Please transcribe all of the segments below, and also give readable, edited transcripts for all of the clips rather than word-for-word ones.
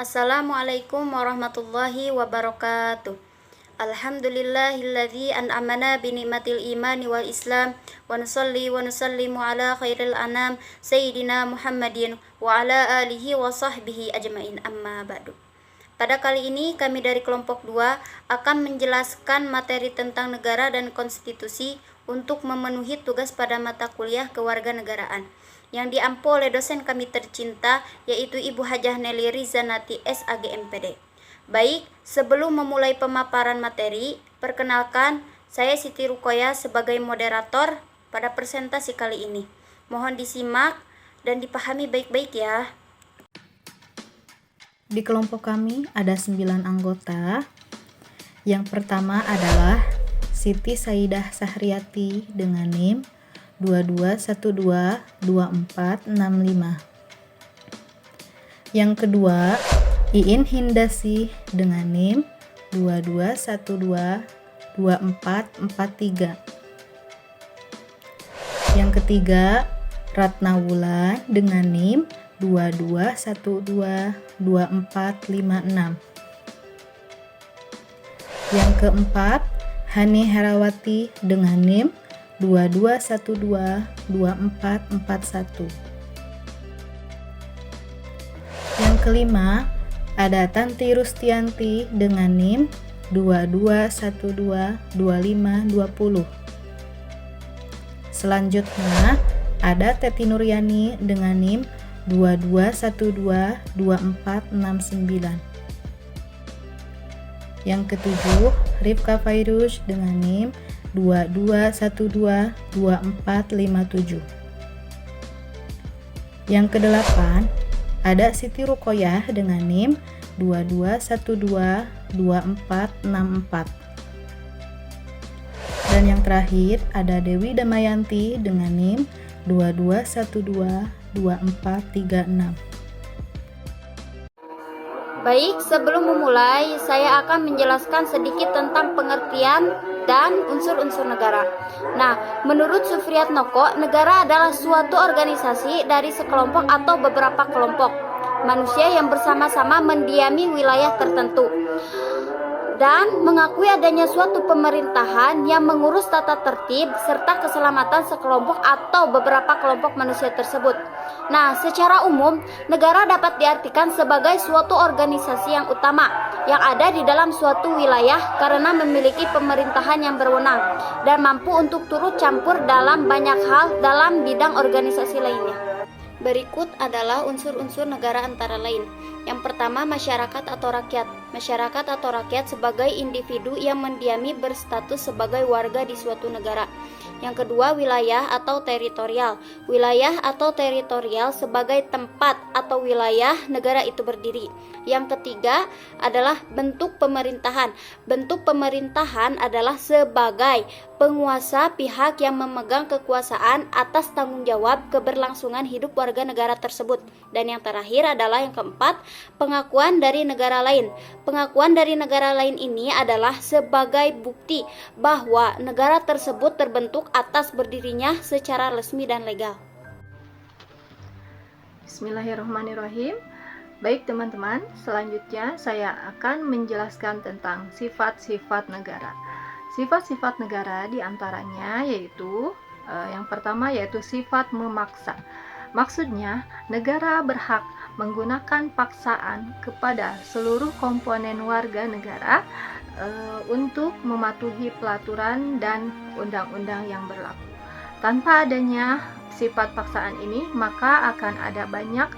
Assalamualaikum warahmatullahi wabarakatuh. Alhamdulillahilladzi an'amana binikmatil imani wal islam wa nusalli wa nusallimu ala khairil anam sayyidina Muhammadin wa ala alihi wa sahbihi ajmain, amma ba'du. Pada kali ini kami dari kelompok 2 akan menjelaskan materi tentang negara dan konstitusi untuk memenuhi tugas pada mata kuliah kewarganegaraan yang diampu oleh dosen kami tercinta, yaitu Ibu Hajah Nelly Rizanati SAG MPD. Baik, sebelum memulai pemaparan materi, perkenalkan saya Siti Rukoya sebagai moderator pada presentasi kali ini. Mohon disimak dan dipahami baik-baik ya. Di kelompok kami ada 9 anggota. Yang pertama adalah Siti Saidah Sahriyati dengan NIM 22122465. Yang kedua, Iin Hindasi dengan NIM 22122443. Yang ketiga, Ratna Wulan dengan NIM 22122456. Yang keempat, Hani Herawati dengan NIM 22122441. Yang kelima, ada Tanti Rustianti dengan NIM 22122520. Selanjutnya, ada Teti Nuryani dengan NIM 22122469. Yang ketujuh, Rifka Fairuz dengan NIM 22122457. Yang kedelapan, ada Siti Rukoyah dengan NIM 22122464. Dan yang terakhir, ada Dewi Damayanti dengan NIM 22122436. Baik, sebelum memulai, saya akan menjelaskan sedikit tentang pengertian dan unsur-unsur negara. Nah, menurut Sufriyatnoko, negara adalah suatu organisasi dari sekelompok atau beberapa kelompok manusia yang bersama-sama mendiami wilayah tertentu dan mengakui adanya suatu pemerintahan yang mengurus tata tertib serta keselamatan sekelompok atau beberapa kelompok manusia tersebut. Nah, secara umum, negara dapat diartikan sebagai suatu organisasi yang utama yang ada di dalam suatu wilayah karena memiliki pemerintahan yang berwenang dan mampu untuk turut campur dalam banyak hal dalam bidang organisasi lainnya. Berikut adalah unsur-unsur negara antara lain. Yang pertama, masyarakat atau rakyat. Masyarakat atau rakyat sebagai individu yang mendiami berstatus sebagai warga di suatu negara. Yang kedua, wilayah atau teritorial. Wilayah atau teritorial sebagai tempat atau wilayah negara itu berdiri. Yang ketiga adalah bentuk pemerintahan. Bentuk pemerintahan adalah sebagai penguasa pihak yang memegang kekuasaan atas tanggung jawab keberlangsungan hidup warga negara tersebut. Dan yang terakhir adalah yang keempat, pengakuan dari negara lain. Pengakuan dari negara lain ini adalah sebagai bukti bahwa negara tersebut terbentuk atas berdirinya secara resmi dan legal. Bismillahirrahmanirrahim. Baik teman-teman, selanjutnya saya akan menjelaskan tentang sifat-sifat negara. Sifat-sifat negara diantaranya yaitu yang pertama yaitu sifat memaksa. Maksudnya, negara berhak menggunakan paksaan kepada seluruh komponen warga negara untuk mematuhi pelaturan dan undang-undang yang berlaku. Tanpa adanya sifat paksaan ini, maka akan ada banyak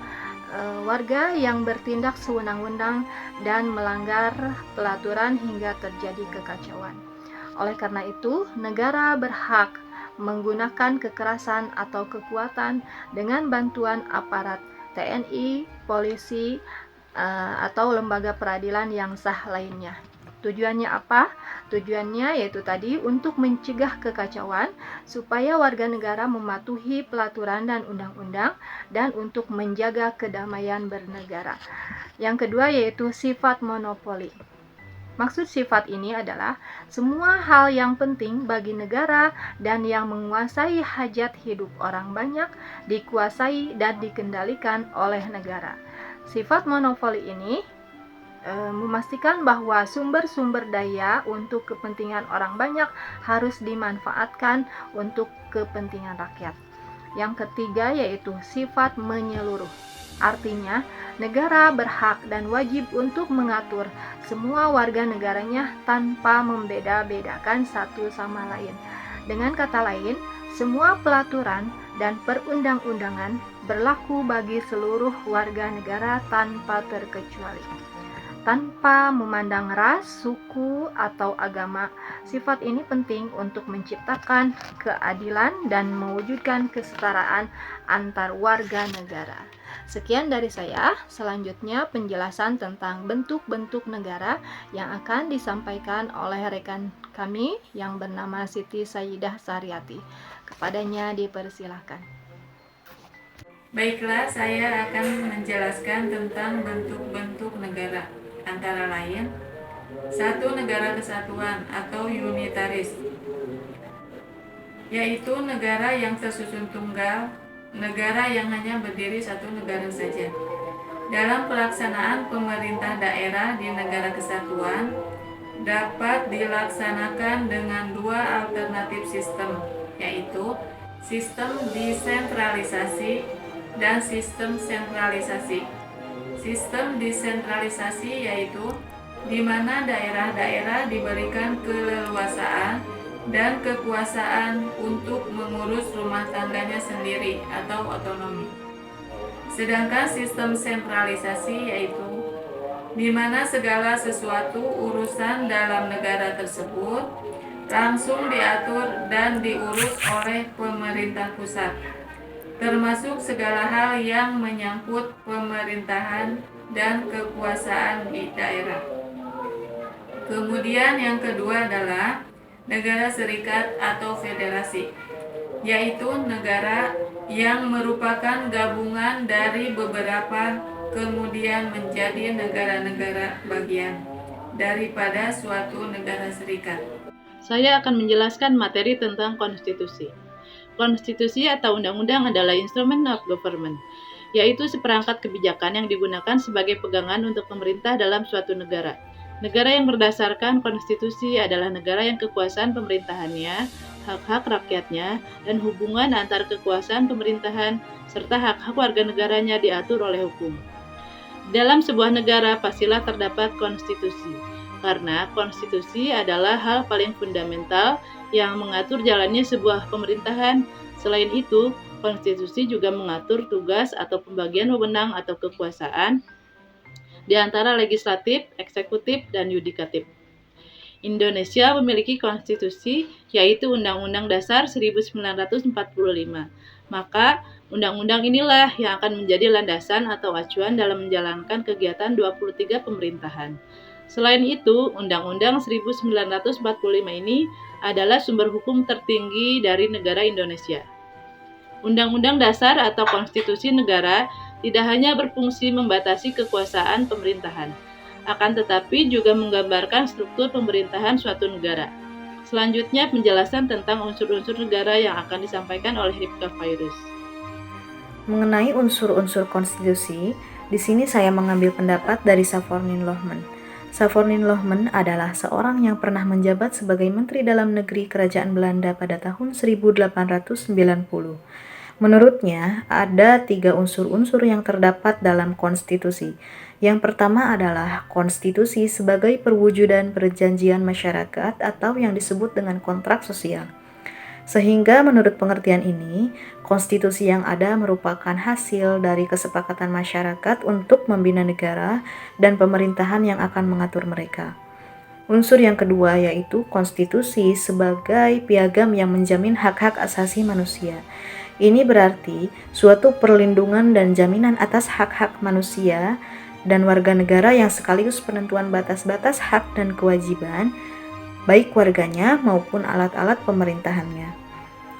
warga yang bertindak sewenang-wenang dan melanggar pelaturan hingga terjadi kekacauan. Oleh karena itu, negara berhak menggunakan kekerasan atau kekuatan dengan bantuan aparat TNI, polisi, atau lembaga peradilan yang sah lainnya. Tujuannya apa? Tujuannya yaitu tadi untuk mencegah kekacauan supaya warga negara mematuhi pelaturan dan undang-undang dan untuk menjaga kedamaian bernegara. Yang kedua yaitu sifat monopoli. Maksud sifat ini adalah semua hal yang penting bagi negara dan yang menguasai hajat hidup orang banyak dikuasai dan dikendalikan oleh negara. Sifat monopoli ini memastikan bahwa sumber-sumber daya untuk kepentingan orang banyak harus dimanfaatkan untuk kepentingan rakyat. Yang ketiga yaitu sifat menyeluruh. Artinya, negara berhak dan wajib untuk mengatur semua warga negaranya tanpa membeda-bedakan satu sama lain. Dengan kata lain, semua pelaturan dan perundang-undangan berlaku bagi seluruh warga negara tanpa terkecuali. Tanpa memandang ras, suku, atau agama, sifat ini penting untuk menciptakan keadilan dan mewujudkan kesetaraan antar warga negara. Sekian dari saya, selanjutnya penjelasan tentang bentuk-bentuk negara yang akan disampaikan oleh rekan kami yang bernama Siti Sayyidah Sahriyati. Kepadanya dipersilahkan. Baiklah, saya akan menjelaskan tentang bentuk-bentuk negara. Antara lain, satu negara kesatuan atau unitaris, yaitu negara yang tersusun tunggal, negara yang hanya berdiri satu negara saja. Dalam pelaksanaan pemerintah daerah di negara kesatuan, dapat dilaksanakan dengan dua alternatif sistem, yaitu sistem desentralisasi dan sistem sentralisasi. Sistem desentralisasi yaitu di mana daerah-daerah diberikan keleluasaan dan kekuasaan untuk mengurus rumah tangganya sendiri atau otonomi. Sedangkan sistem sentralisasi yaitu di mana segala sesuatu urusan dalam negara tersebut langsung diatur dan diurus oleh pemerintah pusat, termasuk segala hal yang menyangkut pemerintahan dan kekuasaan di daerah. Kemudian yang kedua adalah negara serikat atau federasi, yaitu negara yang merupakan gabungan dari beberapa kemudian menjadi negara-negara bagian daripada suatu negara serikat. Saya akan menjelaskan materi tentang konstitusi. Konstitusi atau undang-undang adalah instrument of government, yaitu seperangkat kebijakan yang digunakan sebagai pegangan untuk pemerintah dalam suatu negara. Negara yang berdasarkan konstitusi adalah negara yang kekuasaan pemerintahannya, hak-hak rakyatnya, dan hubungan antar kekuasaan pemerintahan serta hak-hak warga negaranya diatur oleh hukum. Dalam sebuah negara pastilah terdapat konstitusi, karena konstitusi adalah hal paling fundamental yang mengatur jalannya sebuah pemerintahan. Selain itu, konstitusi juga mengatur tugas atau pembagian wewenang atau kekuasaan di antara legislatif, eksekutif, dan yudikatif. Indonesia memiliki konstitusi, yaitu Undang-Undang Dasar 1945. Maka, undang-undang inilah yang akan menjadi landasan atau acuan dalam menjalankan kegiatan 23 pemerintahan. Selain itu, Undang-Undang 1945 ini adalah sumber hukum tertinggi dari negara Indonesia. Undang-Undang Dasar atau Konstitusi Negara tidak hanya berfungsi membatasi kekuasaan pemerintahan, akan tetapi juga menggambarkan struktur pemerintahan suatu negara. Selanjutnya, penjelasan tentang unsur-unsur negara yang akan disampaikan oleh Rifka Fairuz. Mengenai unsur-unsur konstitusi, di sini saya mengambil pendapat dari Savornin Lohman. Savornin Lohman adalah seorang yang pernah menjabat sebagai Menteri Dalam Negeri Kerajaan Belanda pada tahun 1890. Menurutnya, ada 3 unsur-unsur yang terdapat dalam konstitusi. Yang pertama adalah konstitusi sebagai perwujudan perjanjian masyarakat atau yang disebut dengan kontrak sosial. Sehingga menurut pengertian ini, konstitusi yang ada merupakan hasil dari kesepakatan masyarakat untuk membina negara dan pemerintahan yang akan mengatur mereka. Unsur yang kedua yaitu konstitusi sebagai piagam yang menjamin hak-hak asasi manusia. Ini berarti suatu perlindungan dan jaminan atas hak-hak manusia dan warga negara yang sekaligus penentuan batas-batas hak dan kewajiban baik warganya maupun alat-alat pemerintahannya.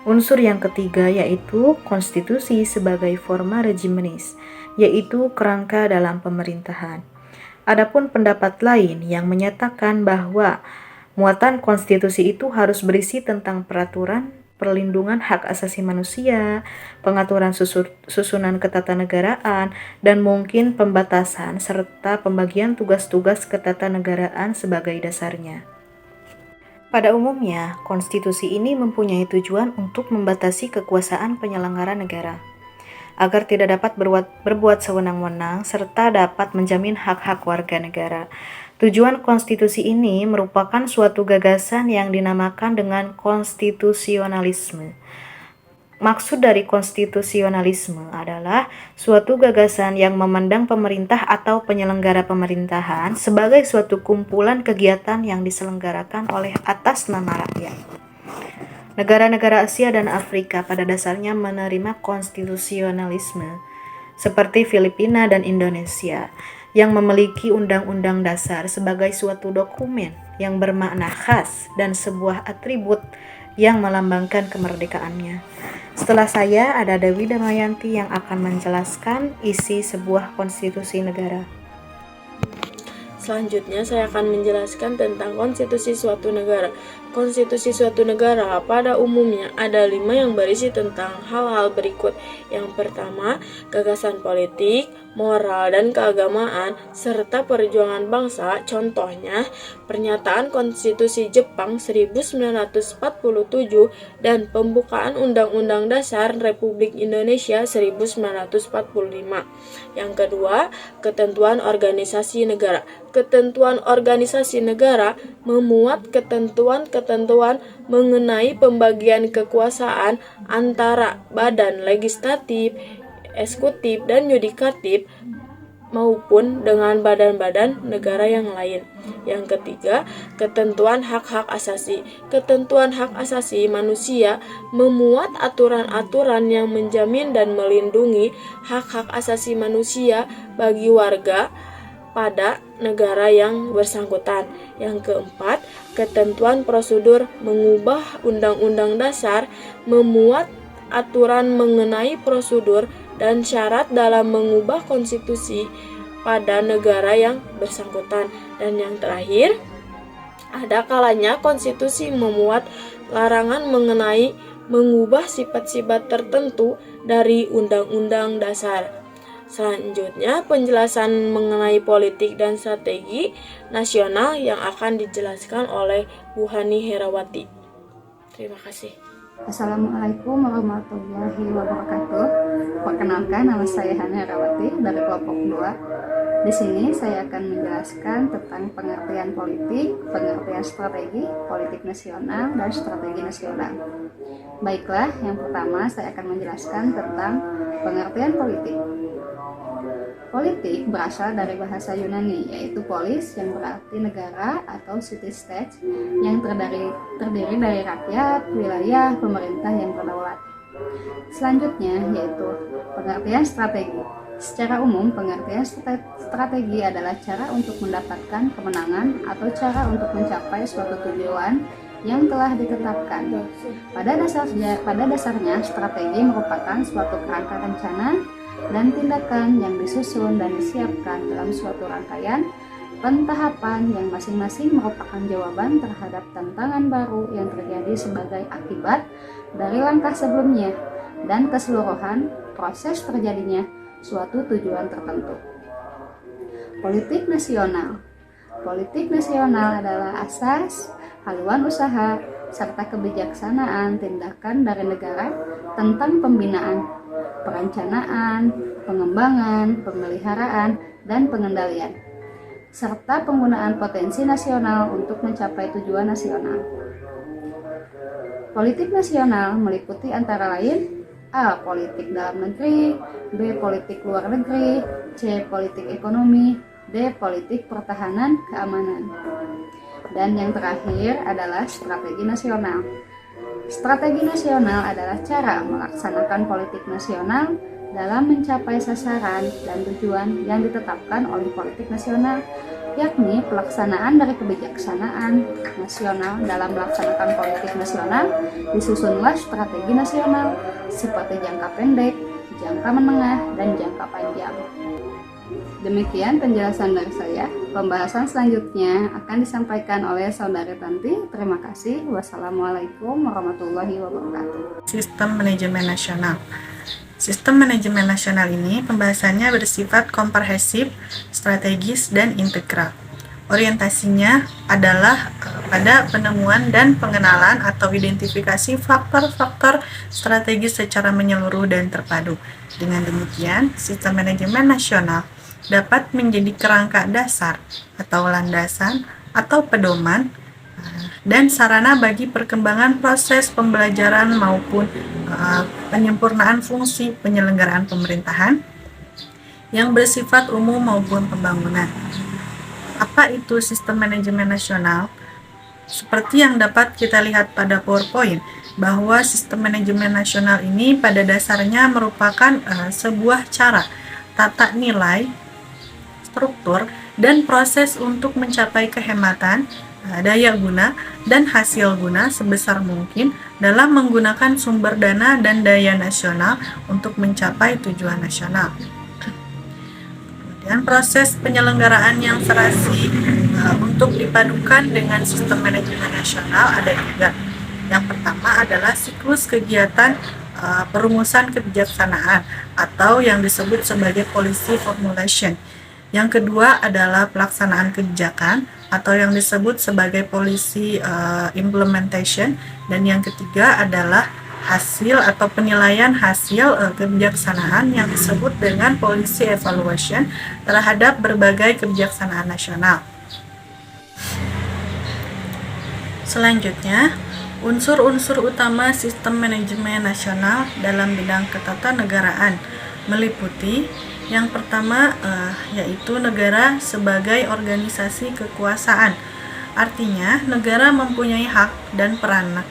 Unsur yang ketiga yaitu konstitusi sebagai forma regimenis, yaitu kerangka dalam pemerintahan. Adapun pendapat lain yang menyatakan bahwa muatan konstitusi itu harus berisi tentang peraturan, perlindungan hak asasi manusia, pengaturan susunan ketatanegaraan, dan mungkin pembatasan serta pembagian tugas-tugas ketatanegaraan sebagai dasarnya. Pada umumnya, konstitusi ini mempunyai tujuan untuk membatasi kekuasaan penyelenggara negara, agar tidak dapat berbuat sewenang-wenang serta dapat menjamin hak-hak warga negara. Tujuan konstitusi ini merupakan suatu gagasan yang dinamakan dengan konstitusionalisme. Maksud dari konstitusionalisme adalah suatu gagasan yang memandang pemerintah atau penyelenggara pemerintahan sebagai suatu kumpulan kegiatan yang diselenggarakan oleh atas nama rakyat. Negara-negara Asia dan Afrika pada dasarnya menerima konstitusionalisme, seperti Filipina dan Indonesia, yang memiliki undang-undang dasar sebagai suatu dokumen yang bermakna khas dan sebuah atribut yang melambangkan kemerdekaannya. Setelah saya, ada Dewi Damayanti yang akan menjelaskan isi sebuah konstitusi negara. Selanjutnya saya akan menjelaskan tentang konstitusi suatu negara. Konstitusi suatu negara pada umumnya ada 5 yang berisi tentang hal-hal berikut. Yang pertama, gagasan politik, moral dan keagamaan, serta perjuangan bangsa. Contohnya, pernyataan konstitusi Jepang 1947 dan pembukaan Undang-Undang Dasar Republik Indonesia 1945. Yang kedua, ketentuan organisasi negara. Ketentuan organisasi negara memuat ketentuan-ketentuan mengenai pembagian kekuasaan antara badan legislatif, eksekutif, dan yudikatif maupun dengan badan-badan negara yang lain. Yang ketiga, ketentuan hak-hak asasi. Ketentuan hak asasi manusia memuat aturan-aturan yang menjamin dan melindungi hak-hak asasi manusia bagi warga pada negara yang bersangkutan. Yang keempat, ketentuan prosedur mengubah undang-undang dasar memuat aturan mengenai prosedur dan syarat dalam mengubah konstitusi pada negara yang bersangkutan. Dan yang terakhir, ada kalanya konstitusi memuat larangan mengenai mengubah sifat-sifat tertentu dari undang-undang dasar. Selanjutnya, penjelasan mengenai politik dan strategi nasional yang akan dijelaskan oleh Bu Hani Herawati. Terima kasih. Assalamualaikum warahmatullahi wabarakatuh. Perkenalkan, nama saya Hani Herawati dari kelompok 2. Di sini saya akan menjelaskan tentang pengertian politik, pengertian strategi, politik nasional, dan strategi nasional. Baiklah, yang pertama saya akan menjelaskan tentang pengertian politik. Politik berasal dari bahasa Yunani, yaitu polis yang berarti negara atau city-state yang terdiri dari rakyat, wilayah, pemerintah yang berdaulat. Selanjutnya yaitu pengertian strategi. Secara umum, pengertian strategi adalah cara untuk mendapatkan kemenangan atau cara untuk mencapai suatu tujuan yang telah ditetapkan. Pada dasarnya, strategi merupakan suatu kerangka rencana dan tindakan yang disusun dan disiapkan dalam suatu rangkaian pentahapan yang masing-masing merupakan jawaban terhadap tantangan baru yang terjadi sebagai akibat dari langkah sebelumnya dan keseluruhan proses terjadinya suatu tujuan tertentu. Politik nasional. Politik nasional adalah asas, haluan usaha, serta kebijaksanaan tindakan dari negara tentang pembinaan, perencanaan, pengembangan, pemeliharaan, dan pengendalian, serta penggunaan potensi nasional untuk mencapai tujuan nasional. Politik nasional meliputi antara lain A. Politik dalam negeri, B. Politik luar negeri, C. Politik ekonomi, D. Politik pertahanan keamanan. Dan yang terakhir adalah strategi nasional. Strategi nasional adalah cara melaksanakan politik nasional dalam mencapai sasaran dan tujuan yang ditetapkan oleh politik nasional, yakni pelaksanaan dari kebijaksanaan nasional. Dalam melaksanakan politik nasional, disusunlah strategi nasional seperti jangka pendek, jangka menengah, dan jangka panjang. Demikian penjelasan dari saya. Pembahasan selanjutnya akan disampaikan oleh Saudari Tanti. Terima kasih. Wassalamualaikum warahmatullahi wabarakatuh. Sistem manajemen nasional. Sistem manajemen nasional ini pembahasannya bersifat komprehensif, strategis, dan integral. Orientasinya adalah pada penemuan dan pengenalan atau identifikasi faktor-faktor strategis secara menyeluruh dan terpadu. Dengan demikian, sistem manajemen nasional dapat menjadi kerangka dasar atau landasan atau pedoman dan sarana bagi perkembangan proses pembelajaran maupun penyempurnaan fungsi penyelenggaraan pemerintahan yang bersifat umum maupun pembangunan. Apa itu sistem manajemen nasional? Seperti yang dapat kita lihat pada PowerPoint, bahwa sistem manajemen nasional ini pada dasarnya merupakan sebuah cara, tata nilai, struktur, dan proses untuk mencapai kehematan, daya guna, dan hasil guna sebesar mungkin dalam menggunakan sumber dana dan daya nasional untuk mencapai tujuan nasional. Kemudian proses penyelenggaraan yang serasi untuk dipadukan dengan sistem manajemen nasional ada tiga. Yang pertama adalah siklus kegiatan perumusan kebijaksanaan atau yang disebut sebagai policy formulation. Yang kedua adalah pelaksanaan kebijakan atau yang disebut sebagai policy implementation, dan yang ketiga adalah hasil atau penilaian hasil kebijaksanaan yang disebut dengan policy evaluation terhadap berbagai kebijaksanaan nasional. Selanjutnya, unsur-unsur utama sistem manajemen nasional dalam bidang ketatanegaraan meliputi yang pertama yaitu negara sebagai organisasi kekuasaan. Artinya, negara mempunyai hak dan peran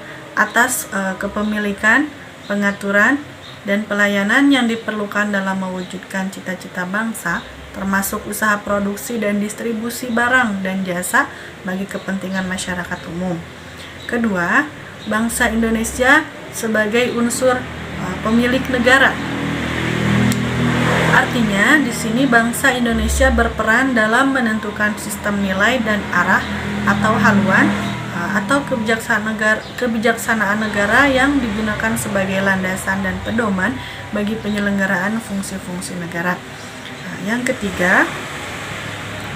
atas kepemilikan, pengaturan, dan pelayanan yang diperlukan dalam mewujudkan cita-cita bangsa, termasuk usaha produksi dan distribusi barang dan jasa bagi kepentingan masyarakat umum. Kedua, bangsa Indonesia sebagai unsur pemilik negara. Artinya, di sini bangsa Indonesia berperan dalam menentukan sistem nilai dan arah atau haluan atau kebijaksanaan negara yang digunakan sebagai landasan dan pedoman bagi penyelenggaraan fungsi-fungsi negara. Yang ketiga,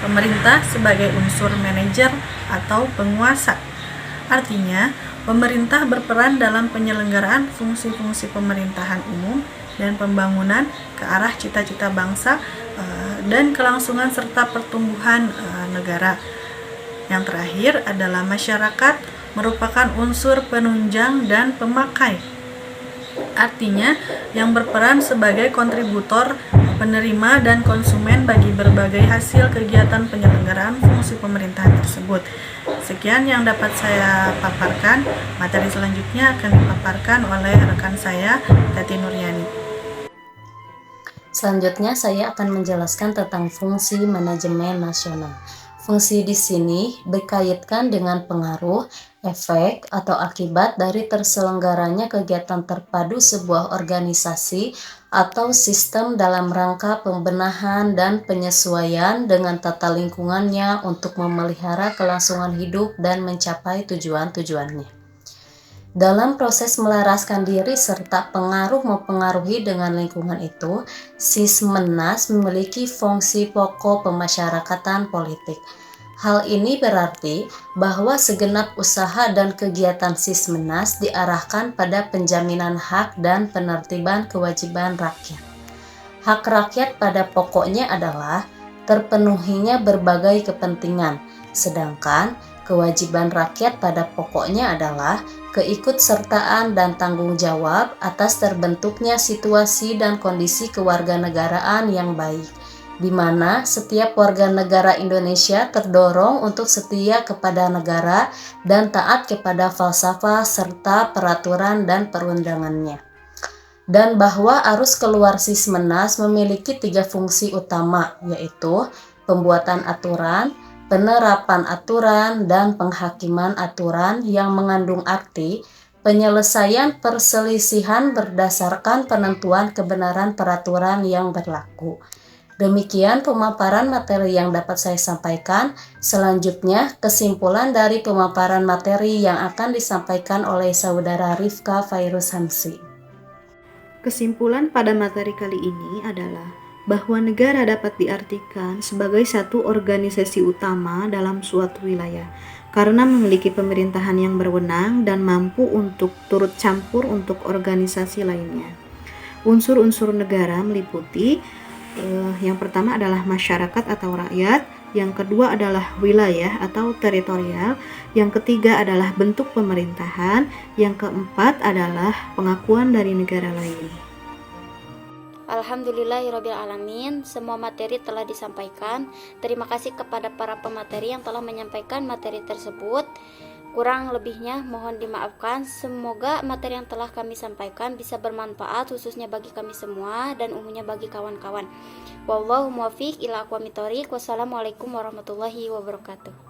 pemerintah sebagai unsur manajer atau penguasa. Artinya, pemerintah berperan dalam penyelenggaraan fungsi-fungsi pemerintahan umum dan pembangunan ke arah cita-cita bangsa dan kelangsungan serta pertumbuhan negara. Yang terakhir adalah masyarakat merupakan unsur penunjang dan pemakai. Artinya, yang berperan sebagai kontributor, penerima, dan konsumen bagi berbagai hasil kegiatan penyelenggaraan fungsi pemerintahan tersebut. Sekian yang dapat saya paparkan. Materi selanjutnya akan dipaparkan oleh rekan saya, Tati Nuryani. Selanjutnya saya akan menjelaskan tentang fungsi manajemen nasional. Fungsi di sini dikaitkan dengan pengaruh, efek, atau akibat dari terselenggaranya kegiatan terpadu sebuah organisasi atau sistem dalam rangka pembenahan dan penyesuaian dengan tata lingkungannya untuk memelihara kelangsungan hidup dan mencapai tujuan-tujuannya. Dalam proses melaraskan diri serta pengaruh mempengaruhi dengan lingkungan itu, Sismenas memiliki fungsi pokok pemasyarakatan politik. Hal ini berarti bahwa segenap usaha dan kegiatan Sismenas diarahkan pada penjaminan hak dan penertiban kewajiban rakyat. Hak rakyat pada pokoknya adalah terpenuhinya berbagai kepentingan, sedangkan kewajiban rakyat pada pokoknya adalah keikutsertaan dan tanggung jawab atas terbentuknya situasi dan kondisi kewarganegaraan yang baik, di mana setiap warga negara Indonesia terdorong untuk setia kepada negara dan taat kepada falsafah serta peraturan dan perundangannya. Dan bahwa arus keluar Sismenas memiliki 3 fungsi utama, yaitu pembuatan aturan, penerapan aturan, dan penghakiman aturan yang mengandung arti penyelesaian perselisihan berdasarkan penentuan kebenaran peraturan yang berlaku. Demikian pemaparan materi yang dapat saya sampaikan. Selanjutnya, kesimpulan dari pemaparan materi yang akan disampaikan oleh Saudara Rifka Fairuz Hamsi. Kesimpulan pada materi kali ini adalah bahwa negara dapat diartikan sebagai satu organisasi utama dalam suatu wilayah karena memiliki pemerintahan yang berwenang dan mampu untuk turut campur untuk organisasi lainnya. Unsur-unsur negara meliputi yang pertama adalah masyarakat atau rakyat, yang kedua adalah wilayah atau teritorial, yang ketiga adalah bentuk pemerintahan, yang keempat adalah pengakuan dari negara lain. Alhamdulillahirrabbilalamin, semua materi telah disampaikan. Terima kasih kepada para pemateri yang telah menyampaikan materi tersebut. Kurang lebihnya mohon dimaafkan. Semoga materi yang telah kami sampaikan bisa bermanfaat khususnya bagi kami semua dan umumnya bagi kawan-kawan. Wallahu muwaffiq ila aqwamit thoriq. Wassalamualaikum warahmatullahi wabarakatuh.